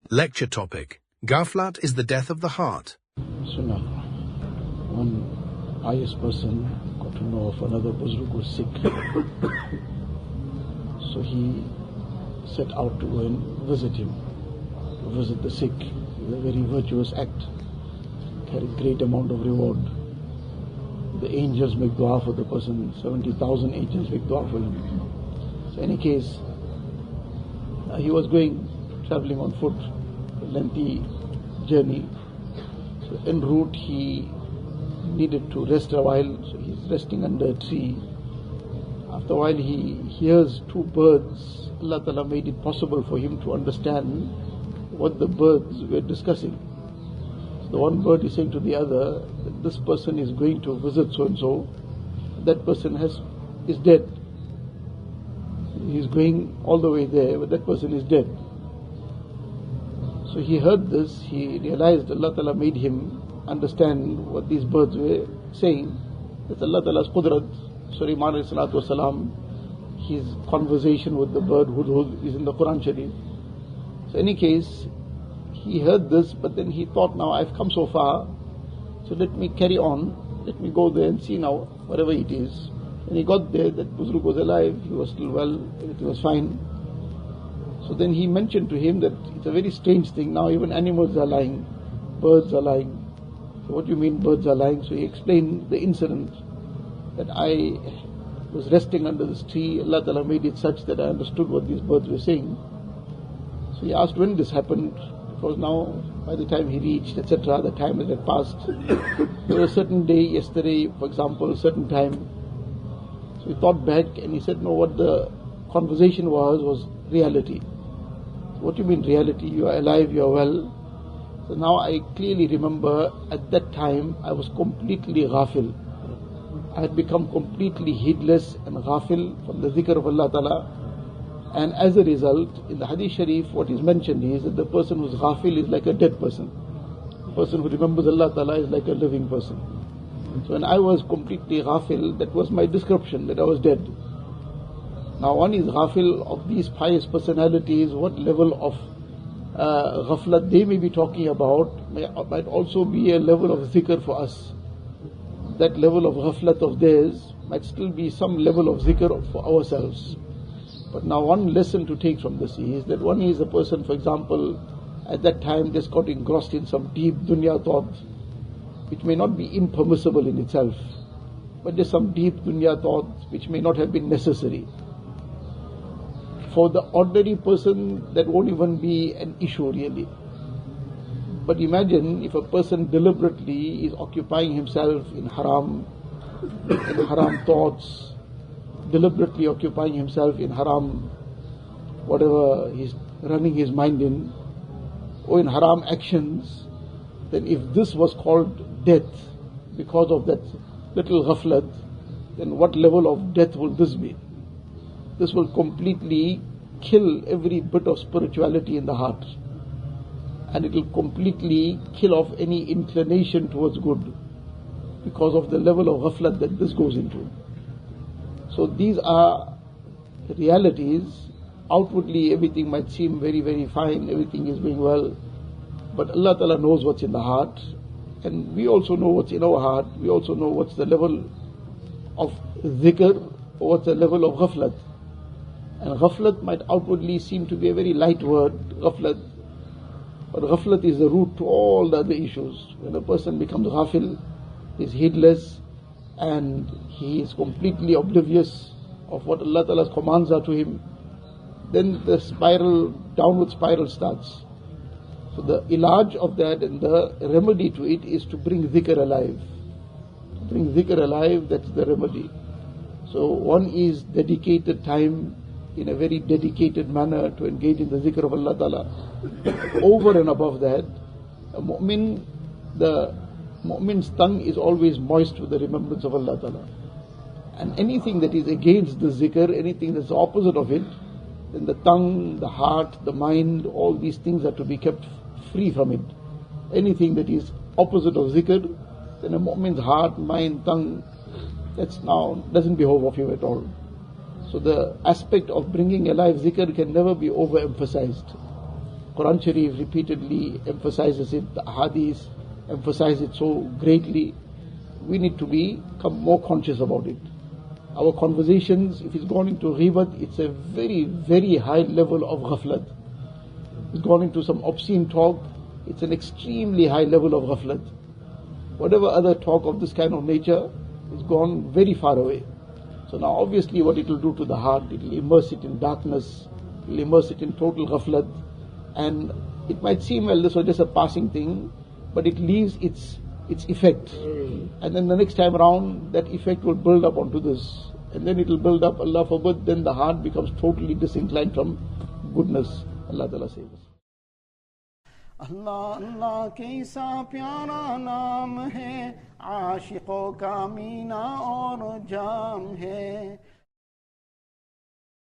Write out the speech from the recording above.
Lecture topic: Ghaflat is the death of the heart. Sunnah. One pious person got to know of another Buzrug was sick. So he set out to go and visit him, to visit the sick. It's a very virtuous act, carries great amount of reward. The angels make dua for the person, 70,000 angels make dua for him. So in any case, he was traveling on foot, a lengthy journey. So en route he needed to rest a while, so he's resting under a tree. After a while he hears two birds. Allah Ta'ala made it possible for him to understand what the birds were discussing. So the one bird is saying to the other that this person is going to visit so and so, that person is dead. He's going all the way there, but that person is dead. So he heard this, he realized Allah Ta'ala made him understand what these birds were saying. That's Allah Ta'ala's qudrat. So Iman alayhi salatu wasalam, his conversation with the bird Hudhud is in the Quran Sharif. So in any case, he heard this, but then he thought, now I've come so far, so let me carry on, let me go there and see now, whatever it is. When he got there, that Buzrug was alive, he was still well, everything was fine. So then he mentioned to him that it's a very strange thing, now even animals are lying, birds are lying. So what do you mean birds are lying? So he explained the incident, that I was resting under this tree, Allah Ta'ala made it such that I understood what these birds were saying. So he asked when this happened, because now by the time he reached, etc., the time that had passed, there was a certain day, yesterday for example, a certain time. So he thought back and he said, no, what the conversation was reality. So what do you mean reality? You are alive, you are well. So now I clearly remember at that time I was completely ghāfil. I had become completely heedless and ghāfil from the Dhikr of Allah Ta'ala. And as a result, in the Hadith Sharif, what is mentioned is that the person who's ghāfil is like a dead person. The person who remembers Allah Ta'ala is like a living person. So when I was completely ghāfil, that was my description, that I was dead. Now one is ghāfil of these pious personalities, what level of ghaflat they may be talking about might also be a level of dhikr for us. That level of ghaflat of theirs might still be some level of dhikr for ourselves. But now one lesson to take from this is that one is a person, for example, at that time just got engrossed in some deep dunya thought, which may not be impermissible in itself, but just some deep dunya thoughts which may not have been necessary. For the ordinary person, that won't even be an issue really. But imagine if a person deliberately is occupying himself in haram thoughts, deliberately occupying himself in haram, whatever he's running his mind in, or in haram actions, then if this was called death because of that little ghaflat, then what level of death will this be? This will completely kill every bit of spirituality in the heart. And it will completely kill off any inclination towards good because of the level of ghaflat that this goes into. So these are realities. Outwardly everything might seem very, very fine, everything is going well, but Allah Ta'ala knows what's in the heart, and we also know what's in our heart. We also know what's the level of dhikr or what's the level of ghaflat. And ghaflat might outwardly seem to be a very light word, ghaflat, but ghaflat is the root to all the other issues. When a person becomes ghafil, he is heedless, and he is completely oblivious of what Allah Ta'ala's commands are to him, then the downward spiral starts. So the ilaj of that and the remedy to it is to bring dhikr alive. To bring dhikr alive, that's the remedy. So one is dedicated time in a very dedicated manner to engage in the dhikr of Allah Ta'ala. Over and above that, the mu'min's tongue is always moist with the remembrance of Allah Ta'ala. And anything that is against the dhikr, anything that's the opposite of it, then the tongue, the heart, the mind, all these things are to be kept free from it. Anything that is opposite of dhikr, then a mu'min's heart, mind, tongue, that's now doesn't behove of him at all. So the aspect of bringing alive dhikr can never be overemphasized. Quran Sharif repeatedly emphasizes it, the Hadith emphasize it so greatly. We need to become more conscious about it. Our conversations, if it's gone into ghibat, it's a very, very high level of ghaflat. It's gone into some obscene talk, it's an extremely high level of ghaflat. Whatever other talk of this kind of nature is gone very far away. So now obviously what it will do to the heart, it will immerse it in darkness, it will immerse it in total ghaflat, and it might seem, well, this was just a passing thing, but it leaves its effect. And then the next time around, that effect will build up onto this. And then it will build up, Allah forbid, then the heart becomes totally disinclined from goodness. Allah Ta'ala save us. अल्लाह अल्लाह कैसा प्यारा नाम है, आशिकों का मीना और जाम है।